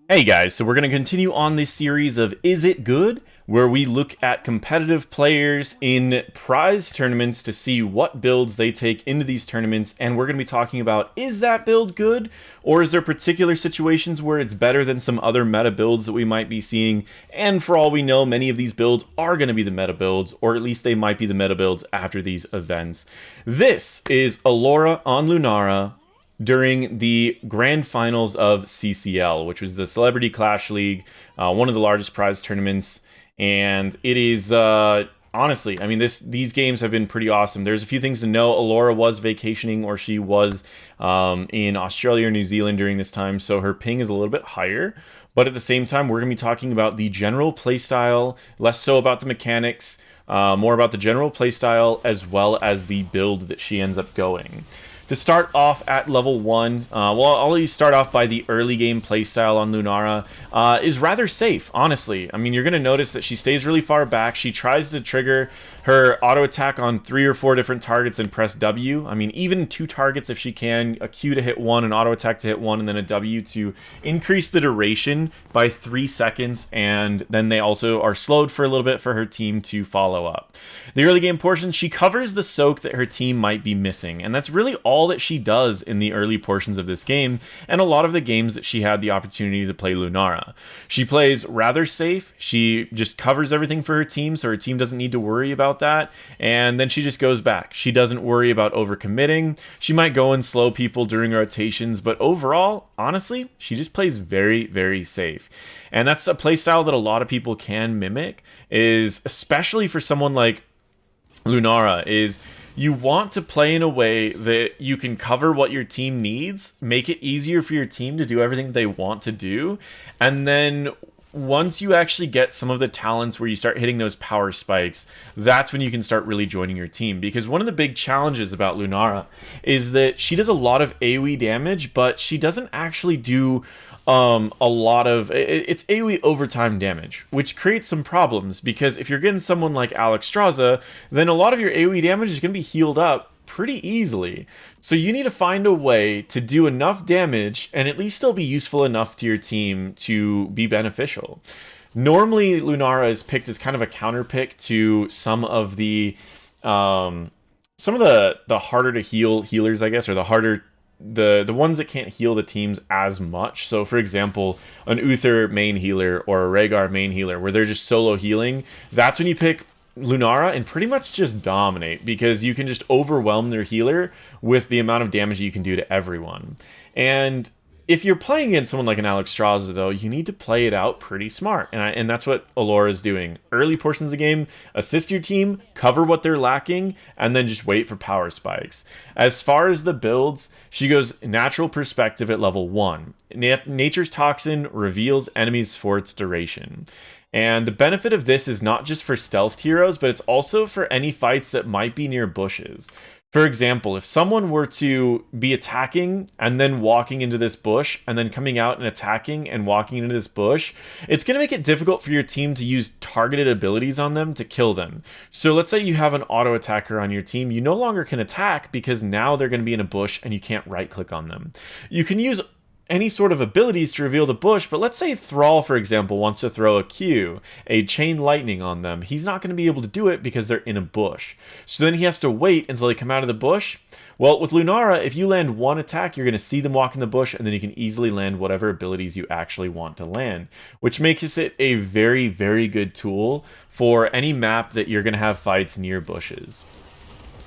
Hey guys, so we're going to continue on this series of Is It Good? Where we look at competitive players in prize tournaments to see what builds they take into these tournaments, and we're going to be talking about, is that build good? Or is there particular situations where it's better than some other meta builds that we might be seeing? And for all we know, many of these builds are going to be the meta builds, or at least they might be the meta builds after these events. This is Aullora on Lunara during the grand finals of CCL, which was the Celebrity Clash League, one of the largest prize tournaments. And it is honestly, I mean, these games have been pretty awesome. There's a few things to know. Aullora was vacationing, or she was in Australia or New Zealand during this time, so her ping is a little bit higher. But at the same time, we're going to be talking about the general playstyle, less so about the mechanics, more about the general playstyle, as well as the build that she ends up going. To start off at level 1, well, I'll always start off by the early game playstyle on Lunara. Is rather safe, honestly. I mean, you're going to notice that she stays really far back. She tries to trigger her auto attack on 3 or 4 different targets and press W. I mean, even 2 targets if she can, a Q to hit 1, an auto attack to hit 1, and then a W to increase the duration by 3 seconds, and then they also are slowed for a little bit for her team to follow up. The early game portion, she covers the soak that her team might be missing, and that's really all that she does in the early portions of this game, and a lot of the games that she had the opportunity to play Lunara. She plays rather safe. She just covers everything for her team, so her team doesn't need to worry about that, and then she just goes back. She doesn't worry about overcommitting. She might go and slow people during rotations, but overall, honestly, she just plays very, very safe. And that's a playstyle that a lot of people can mimic, is especially for someone like Lunara, is you want to play in a way that you can cover what your team needs, make it easier for your team to do everything they want to do, and then once you actually get some of the talents where you start hitting those power spikes, that's when you can start really joining your team. Because one of the big challenges about Lunara is that she does a lot of AoE damage, but she doesn't actually do a lot of it's AoE overtime damage, which creates some problems, because if you're getting someone like Alex Straza, then a lot of your AoE damage is going to be healed up pretty easily. So you need to find a way to do enough damage and at least still be useful enough to your team to be beneficial. Normally, Lunara is picked as kind of a counter pick to some of the harder to heal healers, I guess, or the ones that can't heal the teams as much. So for example, an Uther main healer or a Rhaegar main healer where they're just solo healing, that's when you pick Lunara and pretty much just dominate, because you can just overwhelm their healer with the amount of damage you can do to everyone. And if you're playing against someone like an Alex Straza, though, you need to play it out pretty smart. And that's what Aullora is doing. Early portions of the game, assist your team, cover what they're lacking, and then just wait for power spikes. As far as the builds, she goes natural perspective at level 1. Nature's Toxin reveals enemies for its duration. And the benefit of this is not just for stealth heroes, but it's also for any fights that might be near bushes. For example, if someone were to be attacking and then walking into this bush and then coming out and attacking and walking into this bush, it's going to make it difficult for your team to use targeted abilities on them to kill them. So let's say you have an auto attacker on your team, you no longer can attack because now they're going to be in a bush and you can't right click on them. You can use any sort of abilities to reveal the bush, but let's say Thrall, for example, wants to throw a Q, a chain lightning on them. He's not going to be able to do it because they're in a bush. So then he has to wait until they come out of the bush. Well, with Lunara, if you land one attack, you're going to see them walk in the bush, and then you can easily land whatever abilities you actually want to land, which makes it a very, very good tool for any map that you're going to have fights near bushes.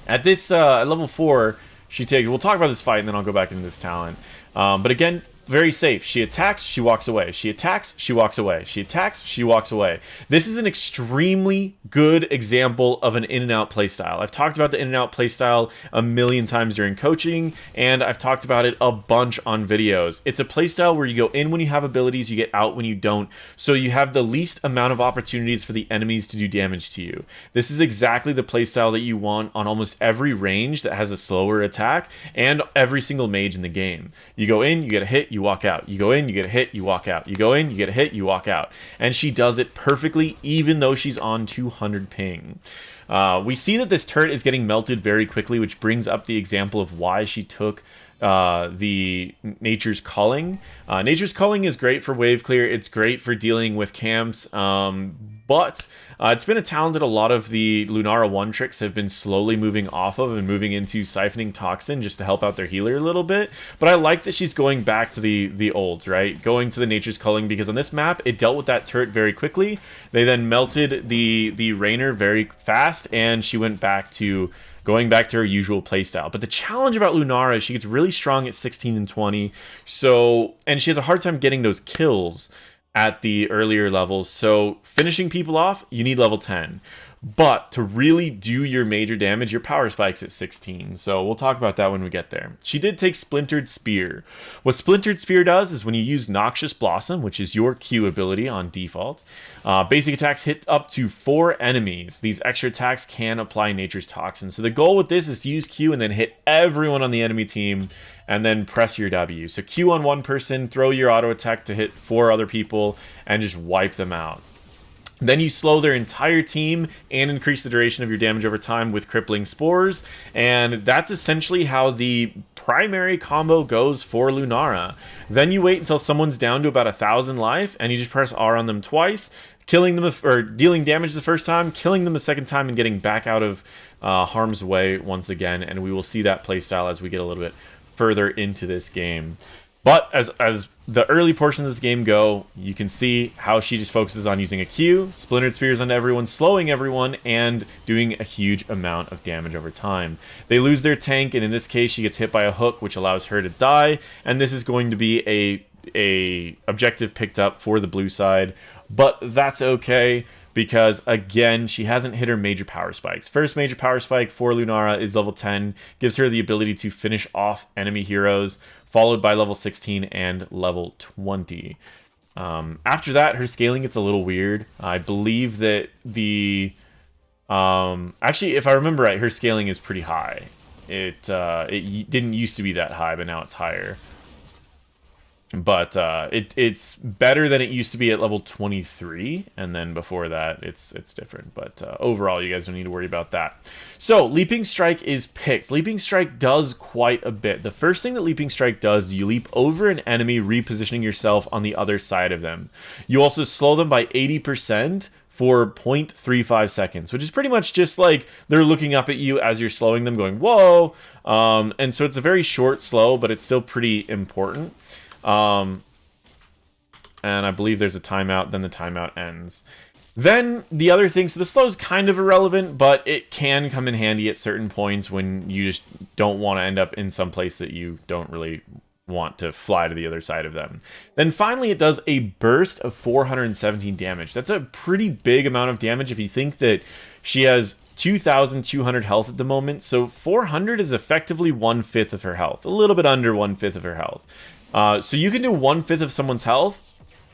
At this at level 4, we'll talk about this fight and then I'll go back into this talent. But again, very safe. She attacks, she walks away. She attacks, she walks away. She attacks, she walks away. This is an extremely good example of an in-and-out playstyle. I've talked about the in-and-out playstyle a million times during coaching, and I've talked about it a bunch on videos. It's a playstyle where you go in when you have abilities, you get out when you don't, so you have the least amount of opportunities for the enemies to do damage to you. This is exactly the playstyle that you want on almost every range that has a slower attack, and every single mage in the game. You go in, you get a hit, you walk out. You go in, you get a hit, you walk out. You go in, you get a hit, you walk out. And she does it perfectly, even though she's on 200 ping. We see that this turret is getting melted very quickly, which brings up the example of why she took the Nature's Calling. Nature's Calling is great for wave clear. It's great for dealing with camps, but it's been a talent that a lot of the Lunara 1 tricks have been slowly moving off of and moving into Siphoning Toxin just to help out their healer a little bit. But I like that she's going back to the olds, right? Going to the Nature's Calling, because on this map, it dealt with that turret very quickly. They then melted the Rainer very fast, and she went back to going back to her usual playstyle. But the challenge about Lunara is she gets really strong at 16 and 20, and she has a hard time getting those kills at the earlier levels. So finishing people off, you need level 10. But to really do your major damage, your power spike's at 16. So we'll talk about that when we get there. She did take Splintered Spear. What Splintered Spear does is when you use Noxious Blossom, which is your Q ability on default, basic attacks hit up to 4 enemies. These extra attacks can apply Nature's Toxin. So the goal with this is to use Q and then hit everyone on the enemy team and then press your W. So Q on one person, throw your auto attack to hit 4 other people, and just wipe them out. Then you slow their entire team and increase the duration of your damage over time with Crippling Spores. And that's essentially how the primary combo goes for Lunara. Then you wait until someone's down to about 1,000 life, and you just press R on them twice, killing them, or dealing damage the first time, killing them the second time, and getting back out of harm's way once again. And we will see that playstyle as we get a little bit further into this game. But as the early portions of this game go, you can see how she just focuses on using a Q, Splintered Spears onto everyone, slowing everyone, and doing a huge amount of damage over time. They lose their tank, and in this case, she gets hit by a hook, which allows her to die, and this is going to be a objective picked up for the blue side, but that's okay, because again, she hasn't hit her major power spikes. First major power spike for Lunara is level 10, gives her the ability to finish off enemy heroes, followed by level 16 and level 20. After that, her scaling gets a little weird. I believe that the... actually, if I remember right, her scaling is pretty high. It didn't used to be that high, but now it's higher. But it's better than it used to be at level 23, and then before that, it's different. But overall, you guys don't need to worry about that. So, Leaping Strike is picked. Leaping Strike does quite a bit. The first thing that Leaping Strike does is you leap over an enemy, repositioning yourself on the other side of them. You also slow them by 80%, for 0.35 seconds, which is pretty much just like they're looking up at you as you're slowing them, going, whoa! And so it's a very short slow, but it's still pretty important. And I believe there's a timeout, then the timeout ends. Then the other thing, so the slow is kind of irrelevant, but it can come in handy at certain points when you just don't want to end up in some place that you don't really want to fly to the other side of them. Then finally, it does a burst of 417 damage. That's a pretty big amount of damage if you think that she has 2,200 health at the moment. So 400 is effectively 1/5 of her health, a little bit under 1/5 of her health. So you can do 1/5 of someone's health,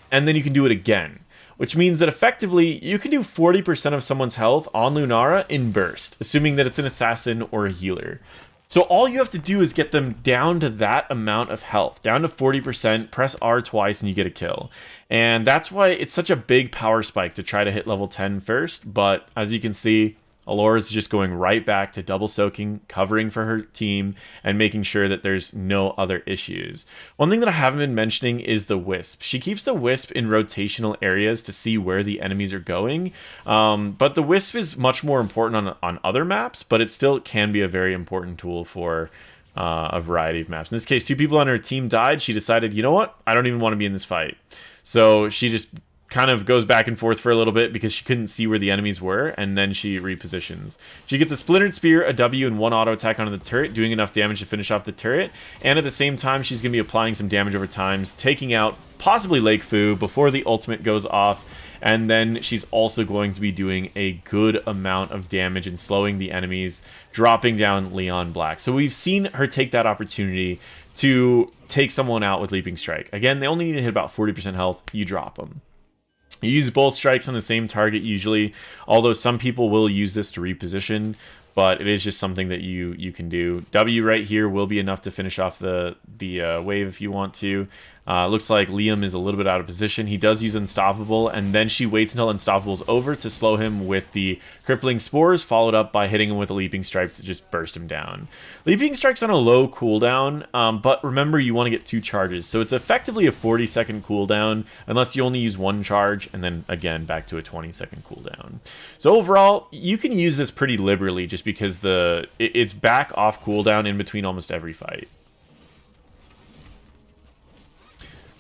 and then you can do it again, which means that effectively you can do 40% of someone's health on Lunara in burst, assuming that it's an assassin or a healer. So all you have to do is get them down to that amount of health, down to 40%, press R twice, and you get a kill. And that's why it's such a big power spike to try to hit level 10 first, but as you can see, Aullora is just going right back to double soaking, covering for her team, and making sure that there's no other issues. One thing that I haven't been mentioning is the Wisp. She keeps the Wisp in rotational areas to see where the enemies are going, but the Wisp is much more important on other maps, but it still can be a very important tool for a variety of maps. In this case, 2 people on her team died. She decided, you know what? I don't even want to be in this fight. So she just kind of goes back and forth for a little bit because she couldn't see where the enemies were, and then she repositions. She gets a Splintered Spear, a W, and 1 auto attack onto the turret, doing enough damage to finish off the turret, and at the same time, she's going to be applying some damage over time, taking out possibly Lake Fu before the ultimate goes off, and then she's also going to be doing a good amount of damage and slowing the enemies, dropping down Leon Black. So we've seen her take that opportunity to take someone out with Leaping Strike. Again, they only need to hit about 40% health, you drop them. You use both strikes on the same target usually, although some people will use this to reposition, but it is just something that you can do. W right here will be enough to finish off the wave if you want to. Looks like Liam is a little bit out of position. He does use Unstoppable, and then she waits until Unstoppable's over to slow him with the Crippling Spores, followed up by hitting him with a Leaping Strike to just burst him down. Leaping Strike's on a low cooldown, but remember you want to get 2 charges, so it's effectively a 40-second cooldown, unless you only use 1 charge, and then again back to a 20-second cooldown. So overall, you can use this pretty liberally, just because it's back off cooldown in between almost every fight.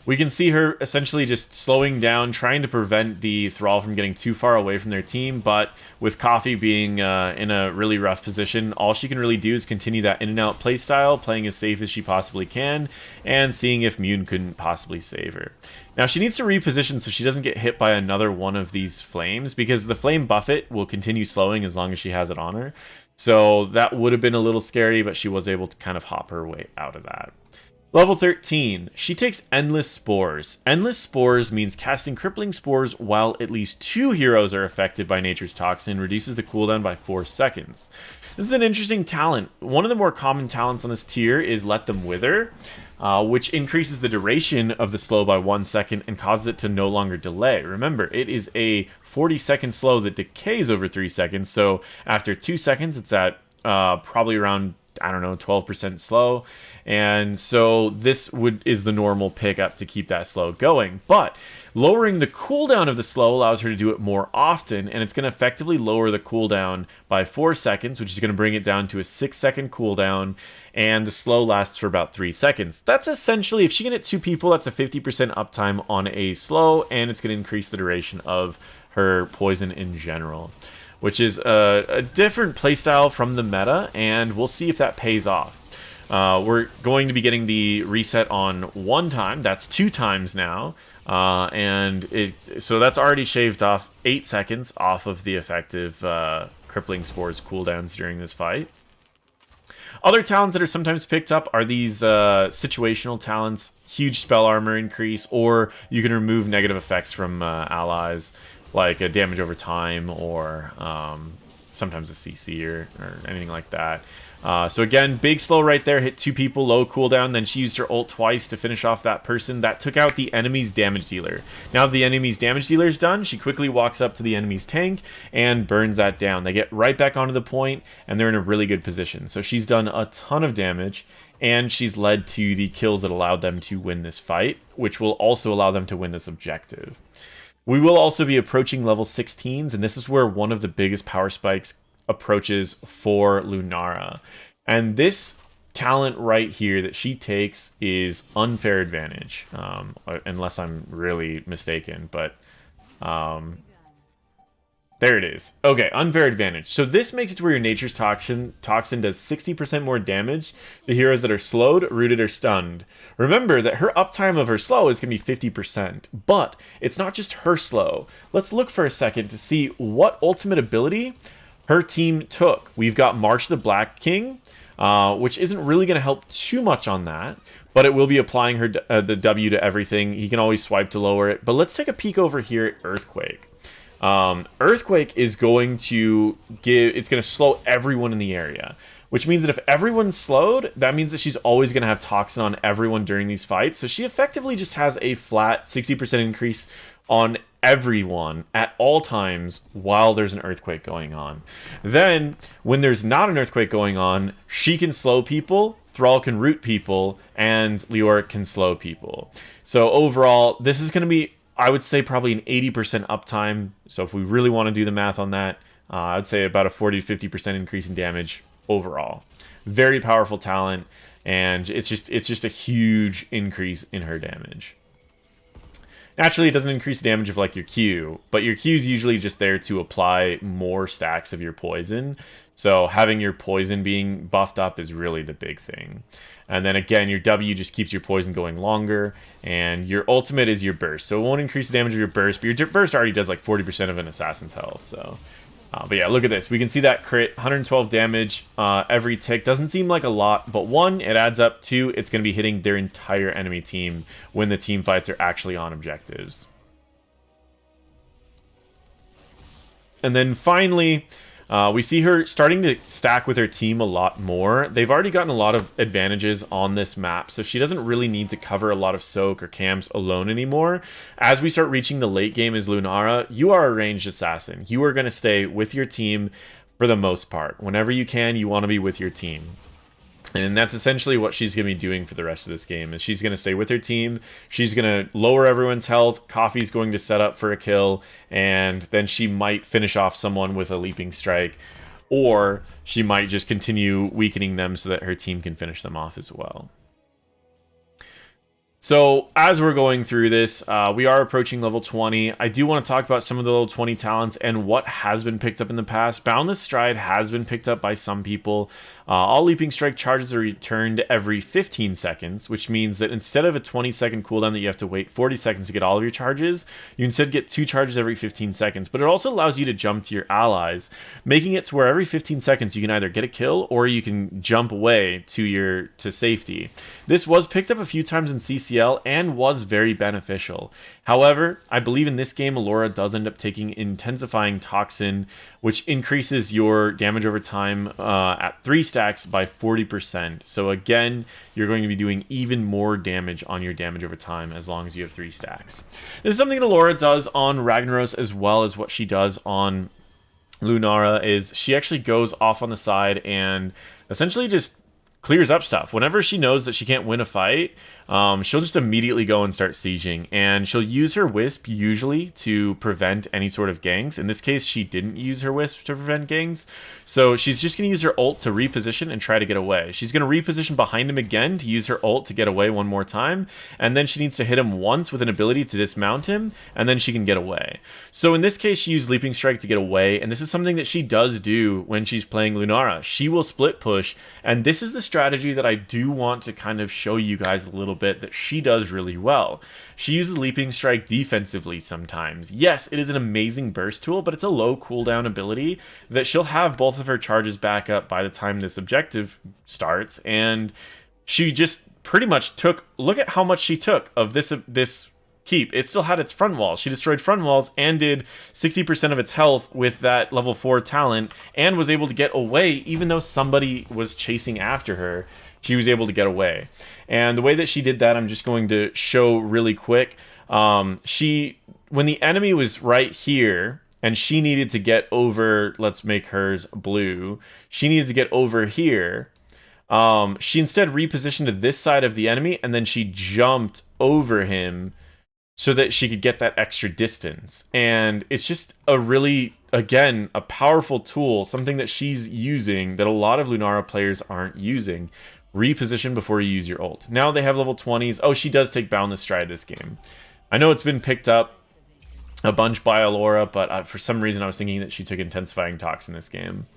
We can see her essentially just slowing down, trying to prevent the Thrall from getting too far away from their team, but with Coffee being in a really rough position, all she can really do is continue that in-and-out playstyle, playing as safe as she possibly can, and seeing if Mune couldn't possibly save her. Now, she needs to reposition so she doesn't get hit by another one of these flames, because the Flame Buffet will continue slowing as long as she has it on her. So that would have been a little scary, but she was able to kind of hop her way out of that. Level 13, she takes Endless Spores. Endless Spores means casting Crippling Spores while at least 2 heroes are affected by Nature's Toxin, reduces the cooldown by 4 seconds. This is an interesting talent. One of the more common talents on this tier is Let Them Wither, which increases the duration of the slow by 1 second and causes it to no longer delay. Remember, it is a 40-second slow that decays over 3 seconds, so after 2 seconds, it's at probably around, I don't know, 12% slow, and so this is the normal pickup to keep that slow going. But lowering the cooldown of the slow allows her to do it more often, and it's going to effectively lower the cooldown by 4 seconds, which is going to bring it down to a 6-second cooldown, and the slow lasts for about 3 seconds. That's essentially, if she can hit 2 people, that's a 50% uptime on a slow, and it's going to increase the duration of her poison in general, which is a different playstyle from the meta, and we'll see if that pays off. We're going to be getting the reset on 1 time. That's 2 times now, so that's already shaved off 8 seconds off of the effective Crippling Spores cooldowns during this fight. Other talents that are sometimes picked up are these situational talents, huge spell armor increase, or you can remove negative effects from allies, like a damage over time, or sometimes a CC or anything like that. So again, big slow right there, hit 2 people, low cooldown, then she used her ult twice to finish off that person. That took out the enemy's damage dealer. Now that the enemy's damage dealer is done, she quickly walks up to the enemy's tank and burns that down. They get right back onto the point, and they're in a really good position. So she's done a ton of damage, and she's led to the kills that allowed them to win this fight, which will also allow them to win this objective. We will also be approaching level 16s, and this is where one of the biggest power spikes approaches for Lunara. And this talent right here that she takes is Unfair Advantage, unless I'm really mistaken, but there it is. Okay, Unfair Advantage. So this makes it to where your Nature's Toxin does 60% more damage to heroes that are slowed, rooted, or stunned. Remember that her uptime of her slow is going to be 50%, but it's not just her slow. Let's look for a second to see what ultimate ability her team took. We've got March the Black King, which isn't really going to help too much on that, but it will be applying her the W to everything. He can always swipe to lower it. But let's take a peek over here at Earthquake. Earthquake is going to it's going to slow everyone in the area, which means that if everyone's slowed, that means that she's always going to have Toxin on everyone during these fights. So she effectively just has a flat 60% increase on everyone at all times while there's an Earthquake going on. Then, when there's not an Earthquake going on, she can slow people, Thrall can root people, and Leoric can slow people. So overall, this is going to be, I would say, probably an 80% uptime. So if we really want to do the math on that, I'd say about a 40 to 50% increase in damage overall. Very powerful talent, and it's just a huge increase in her damage. Naturally, it doesn't increase the damage of like your Q, but your Q is usually just there to apply more stacks of your poison. So having your poison being buffed up is really the big thing. And then again, your W just keeps your poison going longer, and your ultimate is your burst. So it won't increase the damage of your burst, but your burst already does like 40% of an assassin's health. So, but yeah, look at this. We can see that crit, 112 damage every tick. Doesn't seem like a lot, but 1, it adds up. 2, it's going to be hitting their entire enemy team when the team fights are actually on objectives. And then finally, We see her starting to stack with her team a lot more. They've already gotten a lot of advantages on this map, so she doesn't really need to cover a lot of soak or camps alone anymore. As we start reaching the late game as Lunara, you are a ranged assassin. You are going to stay with your team for the most part. Whenever you can, you want to be with your team. And that's essentially what she's going to be doing for the rest of this game. Is she's going to stay with her team. She's going to lower everyone's health. Coffee's going to set up for a kill. And then she might finish off someone with a leaping strike. Or she might just continue weakening them so that her team can finish them off as well. So as we're going through this, we are approaching level 20. I do want to talk about some of the level 20 talents and what has been picked up in the past. Boundless Stride has been picked up by some people. All Leaping Strike charges are returned every 15 seconds, which means that instead of a 20-second cooldown that you have to wait 40 seconds to get all of your charges, you instead get 2 charges every 15 seconds. But it also allows you to jump to your allies, making it to where every 15 seconds you can either get a kill or you can jump away to safety. This was picked up a few times in CCL and was very beneficial. However, I believe in this game, Aullora does end up taking Intensifying Toxin, which increases your damage over time at 3 stacks by 40%. So again, you're going to be doing even more damage on your damage over time as long as you have 3 stacks. This is something that Aullora does on Ragnaros as well as what she does on Lunara, is she actually goes off on the side and essentially just clears up stuff. Whenever she knows that she can't win a fight, she'll just immediately go and start sieging, and she'll use her Wisp usually to prevent any sort of ganks. In this case, she didn't use her Wisp to prevent ganks, so she's just going to use her ult to reposition and try to get away. She's going to reposition behind him again to use her ult to get away one more time, and then she needs to hit him once with an ability to dismount him, and then she can get away. So in this case, she used Leaping Strike to get away, and this is something that she does do when she's playing Lunara. She will split push, and this is the strategy that I do want to kind of show you guys a little bit that she does really well. She uses Leaping Strike defensively sometimes. Yes, it is an amazing burst tool, but it's a low cooldown ability that she'll have both of her charges back up by the time this objective starts, and she just pretty much took, look at how much she took of this keep. It still had its front walls. She destroyed front walls and did 60% of its health with that level 4 talent, and was able to get away even though somebody was chasing after her. She was able to get away. And the way that she did that, I'm just going to show really quick. When the enemy was right here, and she needed to get over, let's make hers blue. She needed to get over here. She instead repositioned to this side of the enemy, and then she jumped over him so that she could get that extra distance. And it's just a really, again, a powerful tool, something that she's using that a lot of Lunara players aren't using. Reposition before you use your ult. Now they have level 20s. Oh, she does take Boundless Stride this game. I know it's been picked up a bunch by Aullora, but for some reason I was thinking that she took Intensifying Toxin this game.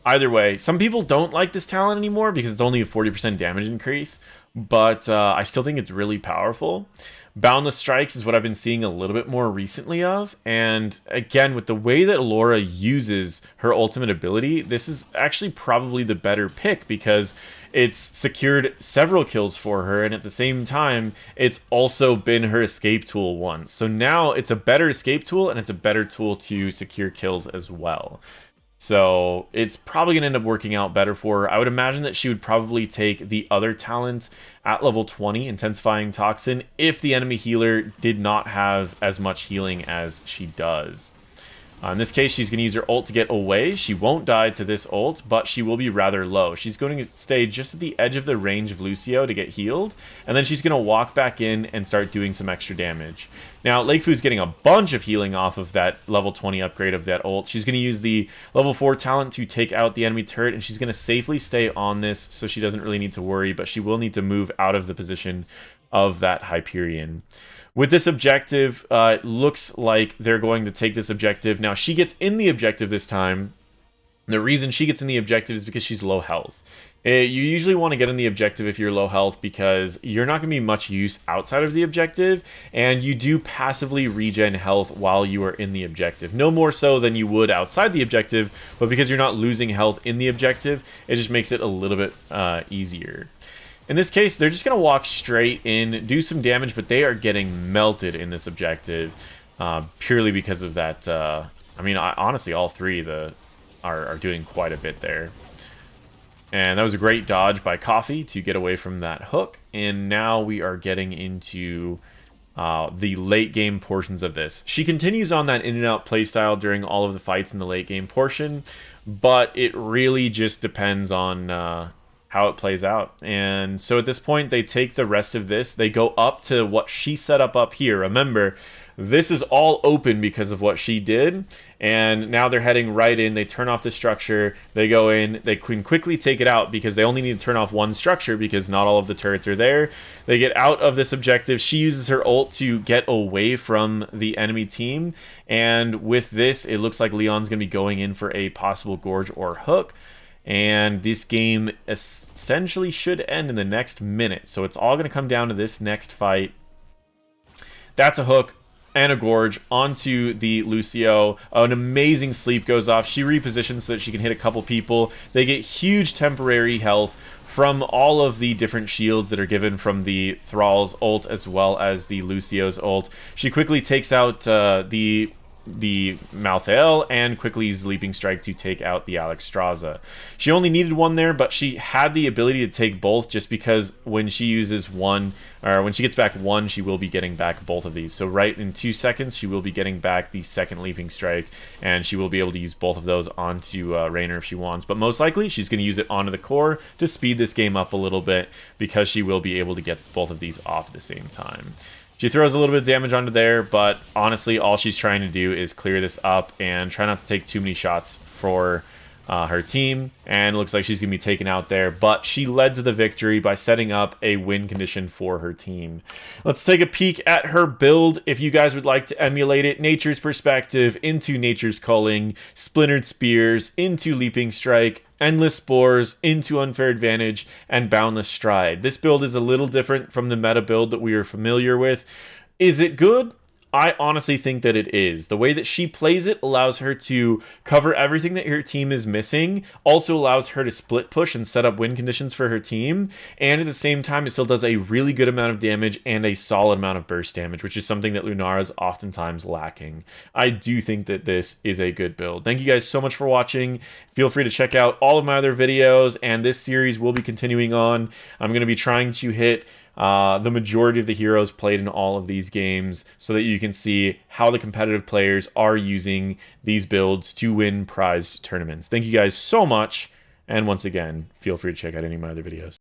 Either way, some people don't like this talent anymore because it's only a 40% damage increase, but I still think it's really powerful. Boundless Strikes is what I've been seeing a little bit more recently of, and again, with the way that Aullora uses her ultimate ability, this is actually probably the better pick because it's secured several kills for her, and at the same time, it's also been her escape tool once. So now it's a better escape tool, and it's a better tool to secure kills as well. So it's probably going to end up working out better for her. I would imagine that she would probably take the other talent at level 20, Intensifying Toxin, if the enemy healer did not have as much healing as she does. In this case, she's going to use her ult to get away. She won't die to this ult, but she will be rather low. She's going to stay just at the edge of the range of Lucio to get healed, and then she's going to walk back in and start doing some extra damage. Now, Lakefu's getting a bunch of healing off of that level 20 upgrade of that ult. She's going to use the level 4 talent to take out the enemy turret, and she's going to safely stay on this, so she doesn't really need to worry, but she will need to move out of the position of that Hyperion. With this objective, it looks like they're going to take this objective. Now, she gets in the objective this time. The reason she gets in the objective is because she's low health. You usually want to get in the objective if you're low health because you're not going to be much use outside of the objective, and you do passively regen health while you are in the objective. No more so than you would outside the objective, but because you're not losing health in the objective, it just makes it a little bit easier. In this case, they're just going to walk straight in, do some damage, but they are getting melted in this objective purely because of that. I mean, honestly, all three, the are doing quite a bit there. And that was a great dodge by Coffee to get away from that hook. And now we are getting into the late game portions of this. She continues on that in and out playstyle during all of the fights in the late game portion, but it really just depends on how it plays out. And so at this point, they take the rest of this, they go up to what she set up here. Remember, this is all open because of what she did, and now they're heading right in. They turn off the structure, they go in, they can quickly take it out because they only need to turn off one structure because not all of the turrets are there. They get out of this objective. She uses her ult to get away from the enemy team, and with this, it looks like Leon's going to be going in for a possible Gorge or Hook. And this game essentially should end in the next minute. So it's all going to come down to this next fight. That's a hook and a Gorge onto the Lucio. An amazing sleep goes off. She repositions so that she can hit a couple people. They get huge temporary health from all of the different shields that are given from the Thrall's ult as well as the Lucio's ult. She quickly takes out the Malthael and quickly uses Leaping Strike to take out the Alexstrasza. She only needed one there, but she had the ability to take both just because when she uses one, or when she gets back one, she will be getting back both of these. So right in 2 seconds, she will be getting back the second Leaping Strike, and she will be able to use both of those onto Raynor if she wants. But most likely, she's going to use it onto the core to speed this game up a little bit because she will be able to get both of these off at the same time. She throws a little bit of damage onto there, but honestly, all she's trying to do is clear this up and try not to take too many shots for her team. And it looks like she's going to be taken out there, but she led to the victory by setting up a win condition for her team. Let's take a peek at her build. If you guys would like to emulate it, Nature's Perspective into Nature's Culling, Splintered Spears into Leaping Strike, Endless Spores into Unfair Advantage, and Boundless Stride. This build is a little different from the meta build that we are familiar with. Is it good? I honestly think that it is. The way that she plays it allows her to cover everything that her team is missing, also allows her to split push and set up win conditions for her team, and at the same time it still does a really good amount of damage and a solid amount of burst damage, which is something that Lunara is oftentimes lacking. I do think that this is a good build. Thank you guys so much for watching. Feel free to check out all of my other videos, and this series will be continuing on. I'm going to be trying to hit the majority of the heroes played in all of these games so that you can see how the competitive players are using these builds to win prized tournaments. Thank you guys so much, and once again, feel free to check out any of my other videos.